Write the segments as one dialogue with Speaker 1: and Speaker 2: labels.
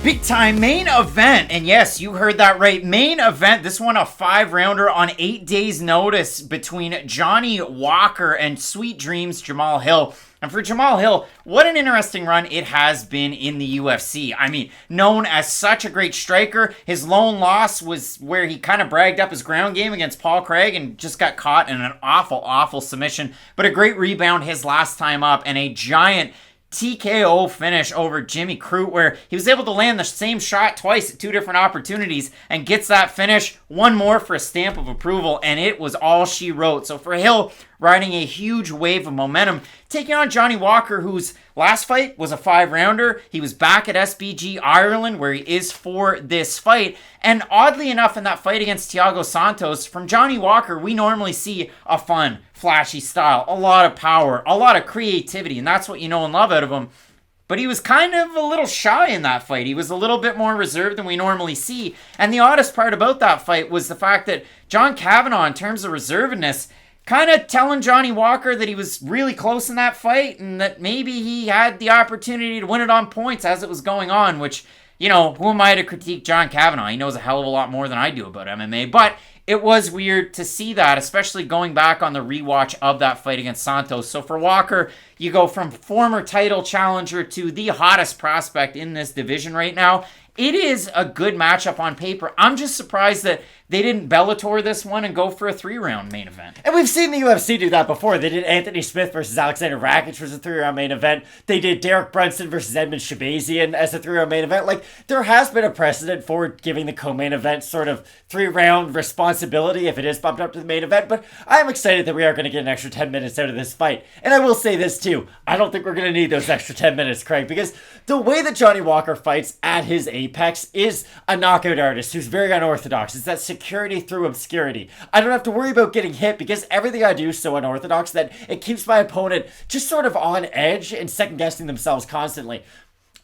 Speaker 1: Big time main event, and yes, you heard that right, main event. This one a 5-rounder on 8 days notice between Johnny Walker and Sweet Dreams Jamahal Hill. And for Jamahal Hill, what an interesting run it has been in the UFC. I mean, known as such a great striker, his lone loss was where he kind of bragged up his ground game against Paul Craig and just got caught in an awful submission. But a great rebound his last time up and a giant TKO finish over Jimmy Crute, where he was able to land the same shot twice at 2 different opportunities and gets that finish, one more for a stamp of approval, and it was all she wrote. So for Hill, riding a huge wave of momentum, taking on Johnny Walker, whose last fight was a 5-rounder. He was back at SBG Ireland, where he is for this fight. And oddly enough, in that fight against Thiago Santos, from Johnny Walker, we normally see a fun, flashy style, a lot of power, a lot of creativity, and that's what you know and love out of him. But he was kind of a little shy in that fight. He was a little bit more reserved than we normally see. And the oddest part about that fight was the fact that John Kavanagh, in terms of reservedness, kind of telling Johnny Walker that he was really close in that fight and that maybe he had the opportunity to win it on points as it was going on, which, you know, who am I to critique John Kavanagh? He knows a hell of a lot more than I do about MMA, but it was weird to see that, especially going back on the rewatch of that fight against Santos. So for Walker, you go from former title challenger to the hottest prospect in this division right now. It is a good matchup on paper. I'm just surprised that they didn't Bellator this one and go for a 3-round main event.
Speaker 2: And we've seen the UFC do that before. They did Anthony Smith versus Alexander Rakic was a 3-round main event. They did Derek Brunson versus Edmund Shabazian as a 3-round main event. Like, there has been a precedent for giving the co-main event sort of 3-round responsibility if it is bumped up to the main event. But I am excited that we are going to get an extra 10 minutes out of this fight. And I will say this too. I don't think we're going to need those extra 10 minutes, Craig, because the way that Johnny Walker fights at his apex is a knockout artist who's very unorthodox. It's that security through obscurity. I don't have to worry about getting hit because everything I do is so unorthodox that it keeps my opponent just sort of on edge and second guessing themselves constantly.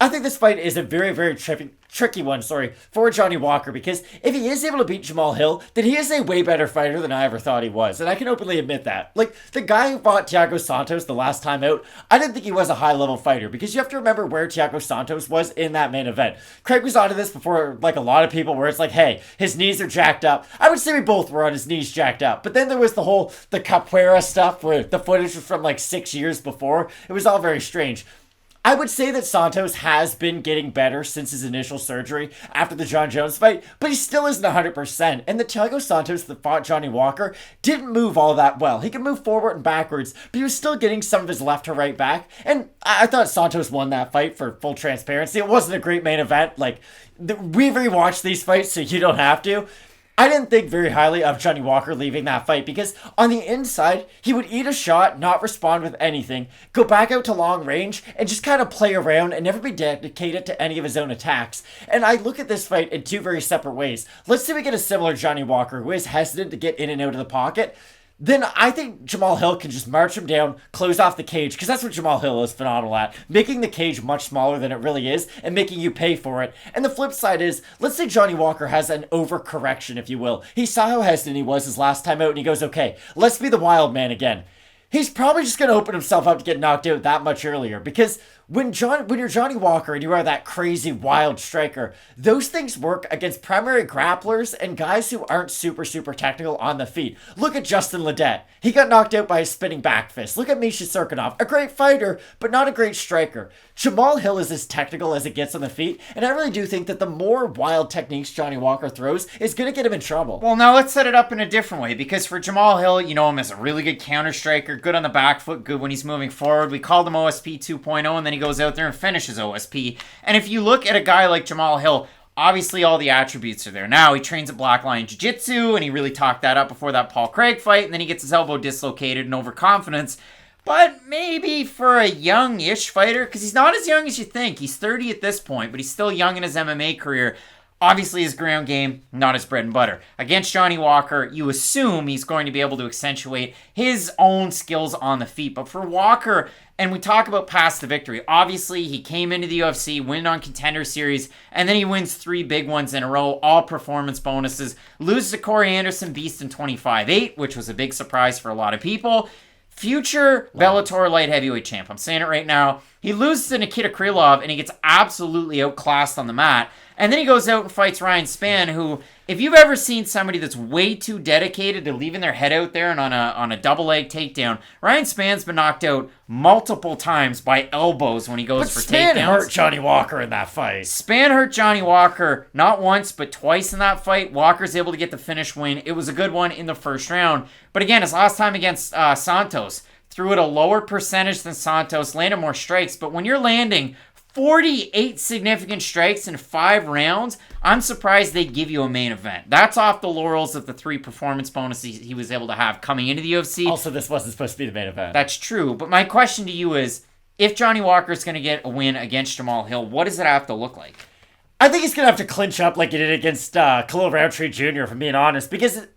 Speaker 2: I think this fight is a very tricky one, for Johnny Walker, because if he is able to beat Jamahal Hill, then he is a way better fighter than I ever thought he was, and I can openly admit that. Like, the guy who fought Thiago Santos the last time out, I didn't think he was a high-level fighter, because you have to remember where Thiago Santos was in that main event. Craig was onto this before, like a lot of people, where it's like, hey, his knees are jacked up. I would say we both were on his knees jacked up, but then there was the capoeira stuff, where the footage was from like 6 years before. It was all very strange. I would say that Santos has been getting better since his initial surgery after the John Jones fight, but he still isn't 100%. And the Thiago Santos that fought Johnny Walker didn't move all that well. He could move forward and backwards, but he was still getting some of his left to right back. And I thought Santos won that fight for full transparency. It wasn't a great main event. Like, we've rewatched these fights, so you don't have to. I didn't think very highly of Johnny Walker leaving that fight because on the inside, he would eat a shot, not respond with anything, go back out to long range, and just kind of play around and never be dedicated to any of his own attacks. And I look at this fight in 2 very separate ways. Let's say we get a similar Johnny Walker who is hesitant to get in and out of the pocket. Then I think Jamahal Hill can just march him down, close off the cage, because that's what Jamahal Hill is phenomenal at. Making the cage much smaller than it really is, and making you pay for it. And the flip side is, let's say Johnny Walker has an overcorrection, if you will. He saw how hesitant he was his last time out, and he goes, okay, let's be the wild man again. He's probably just going to open himself up to get knocked out that much earlier, because when you're Johnny Walker and you are that crazy wild striker, those things work against primary grapplers and guys who aren't super technical on the feet. Look at Justin Ledet. He got knocked out by a spinning back fist. Look at Misha Serkinov, a great fighter, but not a great striker. Jamahal Hill is as technical as it gets on the feet, and I really do think that the more wild techniques Johnny Walker throws is going to get him in trouble.
Speaker 1: Well, now let's set it up in a different way, because for Jamahal Hill, you know him as a really good counter striker, good on the back foot, good when he's moving forward. We called him OSP 2.0, and then he goes out there and finishes OSP. And if you look at a guy like Jamahal Hill, obviously all the attributes are there. Now he trains at Black Lion Jiu-Jitsu, and he really talked that up before that Paul Craig fight, and then he gets his elbow dislocated and overconfidence. But maybe for a young-ish fighter, because he's not as young as you think. He's 30 at this point, but he's still young in his MMA career. Obviously, his ground game, not his bread and butter. Against Johnny Walker, you assume he's going to be able to accentuate his own skills on the feet. But for Walker, and we talk about past the victory, obviously he came into the UFC, win on Contender Series, and then he wins 3 big ones in a row, all performance bonuses. Loses to Corey Anderson, beast in 25-8, which was a big surprise for a lot of people. future Bellator light heavyweight champ. I'm saying it right now. He loses to Nikita Krylov, and he gets absolutely outclassed on the mat. And then he goes out and fights Ryan Spann, who, if you've ever seen somebody that's way too dedicated to leaving their head out there and on a double leg takedown, Ryan Spann's been knocked out multiple times by elbows when he goes for takedowns.
Speaker 2: Spann hurt Johnny Walker in that fight.
Speaker 1: Spann hurt Johnny Walker not once, but twice in that fight. Walker's able to get the finish win. It was a good one in the first round. But again, his last time against Santos, threw at a lower percentage than Santos, landed more strikes. But when you're landing 48 significant strikes in 5 rounds, I'm surprised they give you a main event. That's off the laurels of the 3 performance bonuses he was able to have coming into the UFC.
Speaker 2: Also, this wasn't supposed to be the main event.
Speaker 1: That's true. But my question to you is, if Johnny Walker's going to get a win against Jamahal Hill, what does it have to look like?
Speaker 2: I think he's going to have to clinch up like he did against Khalil Roundtree Jr., if I'm being honest. Because,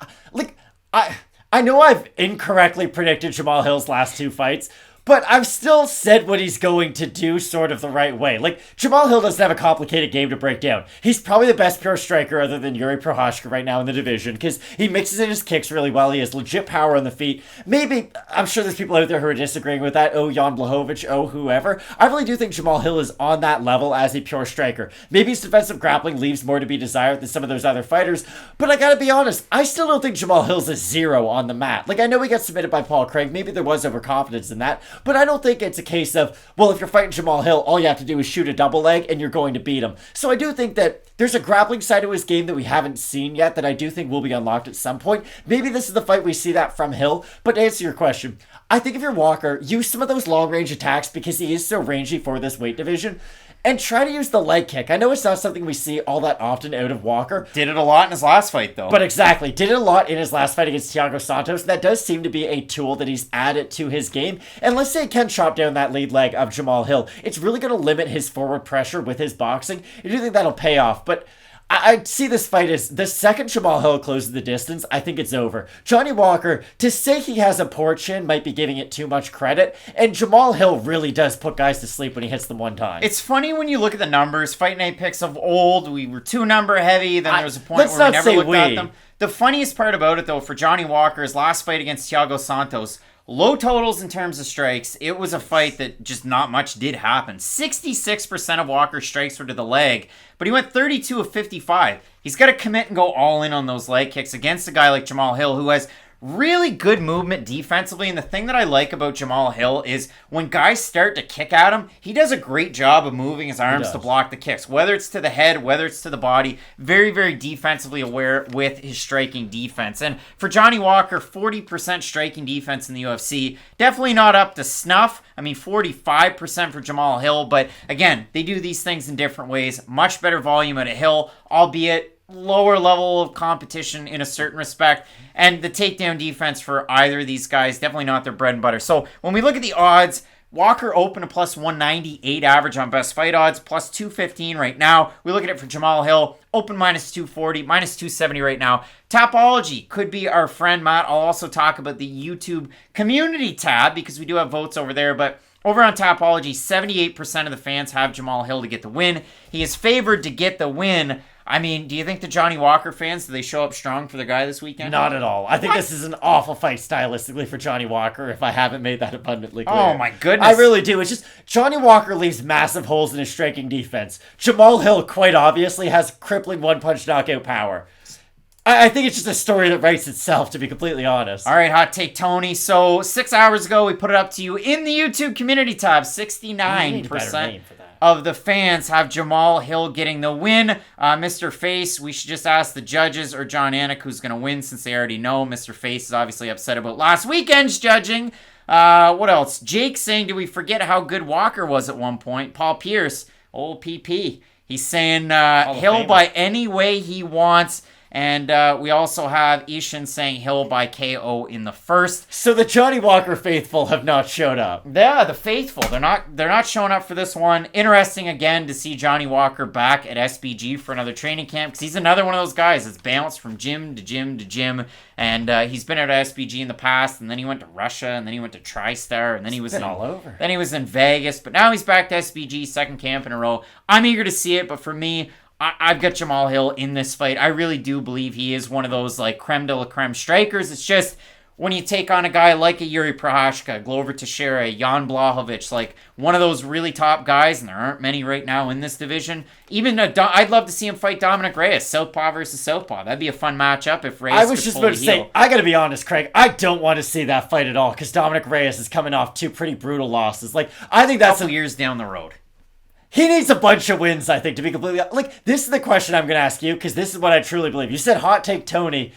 Speaker 2: I know I've incorrectly predicted Jamahal Hill's last 2 fights, but I've still said what he's going to do sort of the right way. Like, Jamahal Hill doesn't have a complicated game to break down. He's probably the best pure striker other than Yuri Prochazka right now in the division, because he mixes in his kicks really well. He has legit power on the feet. Maybe, I'm sure there's people out there who are disagreeing with that. Oh, Jan Blachowicz, oh, whoever. I really do think Jamahal Hill is on that level as a pure striker. Maybe his defensive grappling leaves more to be desired than some of those other fighters, but I gotta be honest, I still don't think Jamahal Hill's a 0 on the mat. Like, I know he got submitted by Paul Craig. Maybe there was overconfidence in that, but I don't think it's a case of, well, if you're fighting Jamahal Hill, all you have to do is shoot a double leg and you're going to beat him. So I do think that there's a grappling side to his game that we haven't seen yet that I do think will be unlocked at some point. Maybe this is the fight we see that from Hill. But to answer your question, I think if you're Walker, use some of those long-range attacks because he is so rangy for this weight division. And try to use the leg kick. I know it's not something we see all that often out of Walker.
Speaker 1: Did it a lot in his last fight, though.
Speaker 2: But exactly. Did it a lot in his last fight against Thiago Santos. That does seem to be a tool that he's added to his game. And let's say he can chop down that lead leg of Jamahal Hill. It's really going to limit his forward pressure with his boxing. I do think that'll pay off. But I see this fight as the second Jamahal Hill closes the distance, I think it's over. Johnny Walker, to say he has a poor chin might be giving it too much credit, and Jamahal Hill really does put guys to sleep when he hits them one time.
Speaker 1: It's funny when you look at the numbers. Fight Night picks of old, we were 2 number heavy, then there was a point where we never looked at them. The funniest part about it, though, for Johnny Walker's last fight against Thiago Santos, low totals in terms of strikes. It was a fight that just not much did happen. 66% of Walker's strikes were to the leg, but he went 32 of 55. He's got to commit and go all in on those leg kicks against a guy like Jamahal Hill, who has really good movement defensively. And the thing that I like about Jamahal Hill is when guys start to kick at him, he does a great job of moving his arms to block the kicks, whether it's to the head, whether it's to the body. Very, very defensively aware with his striking defense. And for Johnny Walker, 40% striking defense in the UFC. Definitely not up to snuff. I mean, 45% for Jamahal Hill. But again, they do these things in different ways. Much better volume at a Hill, albeit lower level of competition in a certain respect, and the takedown defense for either of these guys, definitely not their bread and butter. So when we look at the odds, Walker open a plus 198 average on best fight odds, plus 215 right now. We look at it for Jamahal Hill, open minus 240, minus 270 right now. Tapology could be our friend, Matt. I'll also talk about the YouTube community tab because we do have votes over there, but over on Tapology, 78% of the fans have Jamahal Hill to get the win. He is favored to get the win. I mean, do you think the Johnny Walker fans, do they show up strong for the guy this weekend?
Speaker 2: Not at all. I think this is an awful fight stylistically for Johnny Walker, if I haven't made that abundantly clear.
Speaker 1: Oh my goodness.
Speaker 2: I really do. It's just, Johnny Walker leaves massive holes in his striking defense. Jamahal Hill, quite obviously, has crippling one-punch knockout power. I think it's just a story that writes itself, to be completely honest.
Speaker 1: All right, Hot Take Tony. So 6 hours ago, we put it up to you in the YouTube community tab. 69% of the fans have Jamahal Hill getting the win. Mr. Face, we should just ask the judges or John Anik who's going to win since they already know. Mr. Face is obviously upset about last weekend's judging. What else? Jake saying, do we forget how good Walker was at one point? Paul Pearce, old PP. He's saying Hill by any way he wants. And we also have Ishan saying Hill by KO in the first.
Speaker 2: So the Johnny Walker faithful have not showed up.
Speaker 1: Yeah, the faithful. They're not showing up for this one. Interesting again to see Johnny Walker back at SBG for another training camp because he's another one of those guys that's bounced from gym to gym to gym. And he's been at SBG in the past, and then he went to Russia, and then he went to TriStar, and then he was
Speaker 2: all over.
Speaker 1: Then he was in Vegas, but now he's back to SBG, second camp in a row. I'm eager to see it, but for me, I've got Jamahal Hill in this fight. I really do believe he is one of those like creme de la creme strikers. It's just when you take on a guy like a Yuri Prohashka, Glover Teixeira, Jan Blachowicz, like one of those really top guys, and there aren't many right now in this division. Even I'd love to see him fight Dominic Reyes, southpaw versus southpaw. That'd be a fun matchup if Reyes.
Speaker 2: I was just about to say, I gotta be honest, Craig. I don't want to see that fight at all because Dominic Reyes is coming off 2 pretty brutal losses. Like, I think that's
Speaker 1: a couple years down the road.
Speaker 2: He needs a bunch of wins, I think, to be completely... Like, this is the question I'm going to ask you, because this is what I truly believe. You said hot take Tony.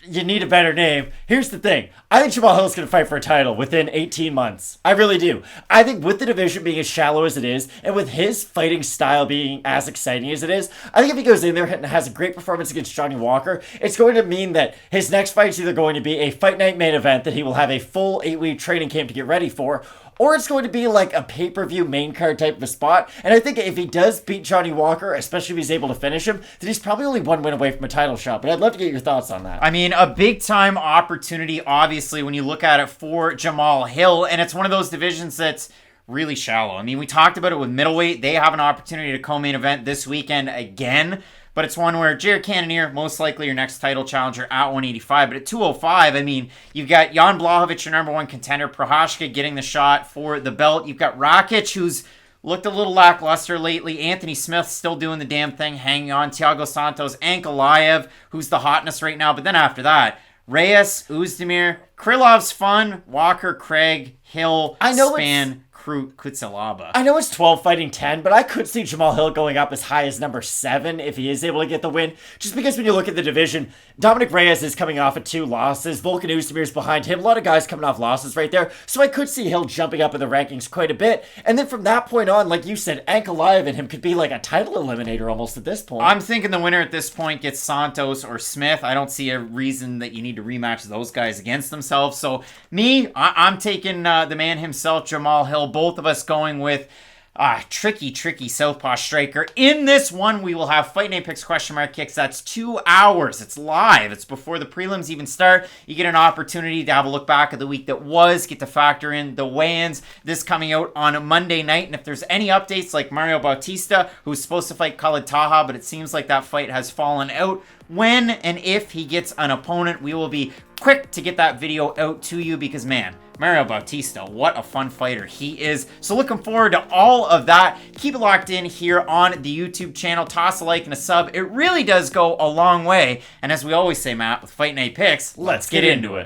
Speaker 2: You need a better name. Here's the thing. I think Jamahal Hill's going to fight for a title within 18 months. I really do. I think with the division being as shallow as it is, and with his fighting style being as exciting as it is, I think if he goes in there and has a great performance against Johnny Walker, it's going to mean that his next fight is either going to be a Fight Night main event that he will have a full 8-week training camp to get ready for, or it's going to be like a pay-per-view main card type of a spot. And I think if he does beat Johnny Walker, especially if he's able to finish him, then he's probably only 1 win away from a title shot. But I'd love to get your thoughts on that.
Speaker 1: I mean, a big-time opportunity, obviously, when you look at it for Jamahal Hill. And it's one of those divisions that's really shallow. I mean, we talked about it with middleweight. They have an opportunity to co-main event this weekend again. But it's one where Jared Cannonier, most likely your next title challenger at 185. But at 205, I mean, you've got Jan Blachowicz, your number 1 contender. Prohashka getting the shot for the belt. You've got Rakic, who's looked a little lackluster lately. Anthony Smith still doing the damn thing, hanging on. Thiago Santos, Ankalaev, who's the hotness right now. But then after that, Reyes, Uzdemir, Krylov's fun. Walker, Craig, Hill, Span, Kutsalaba.
Speaker 2: I know it's 12 fighting 10, but I could see Jamahal Hill going up as high as number 7 if he is able to get the win. Just because when you look at the division, Dominic Reyes is coming off of 2 losses. Volkan Uzdemir's behind him. A lot of guys coming off losses right there. So I could see Hill jumping up in the rankings quite a bit. And then from that point on, like you said, Ankalaev and him could be like a title eliminator almost at this point.
Speaker 1: I'm thinking the winner at this point gets Santos or Smith. I don't see a reason that you need to rematch those guys against themselves. So I'm taking the man himself, Jamahal Hill. Both of us going with tricky southpaw striker. In this one, we will have Fight Night Picks question mark kicks. That's 2 hours. It's live. It's before the prelims even start. You get an opportunity to have a look back at the week that was, get to factor in the weigh-ins. This coming out on Monday night. And if there's any updates like Mario Bautista, who's supposed to fight Khalid Taha, but it seems like that fight has fallen out. When and if he gets an opponent, we will be quick to get that video out to you because, man, Mario Bautista, what a fun fighter he is. So looking forward to all of that. Keep it locked in here on the YouTube channel. Toss a like and a sub. It really does go a long way. And as we always say, Matt, with Fight Night Picks, let's get into it.